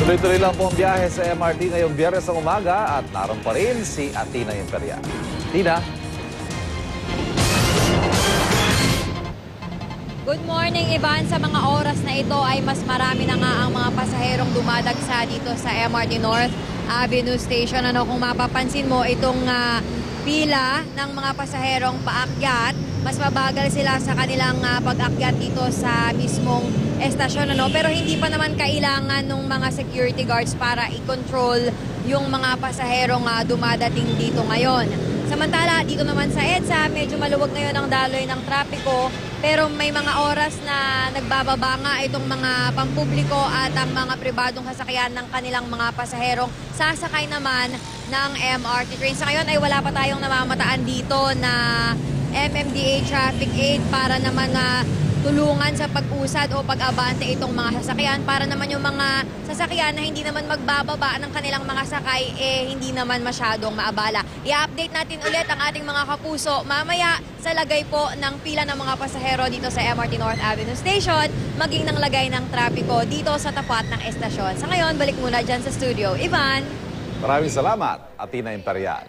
Tuloy-tuloy lang po ang biyahe sa MRT ngayong Biyernes ng umaga at naroon pa rin si Atina Imperial. Tina? Good morning, Ivan. Sa mga oras na ito ay mas marami na nga ang mga pasaherong dumadagsa dito sa MRT North Avenue Station. Kung mapapansin mo, itong pila ng mga pasaherong paakyat, mas mabagal sila sa kanilang pag-akyat dito sa mismong estasyon. Pero hindi pa naman kailangan ng mga security guards para i-control yung mga pasaherong dumadating dito ngayon. Samantala, dito naman sa EDSA, medyo maluwag ngayon ang daloy ng trapiko, pero may mga oras na nagbababa nga itong mga pampubliko at ang mga pribadong sasakyan ng kanilang mga pasaherong sasakay naman ng MRT train. Sa ngayon ay wala pa tayong namamataan dito na MMDA traffic aid para naman tulungan sa pag-usad o pag-abante itong mga sasakyan para naman yung mga sasakyan na hindi naman magbababa ng kanilang mga sakay hindi naman masyadong maabala. I-update natin ulit ang ating mga kapuso mamaya sa lagay po ng pila ng mga pasahero dito sa MRT North Avenue Station, maging ng lagay ng trapiko dito sa tapat ng estasyon. Sa ngayon, balik muna dyan sa studio. Ivan? Maraming salamat, Atina Imperial.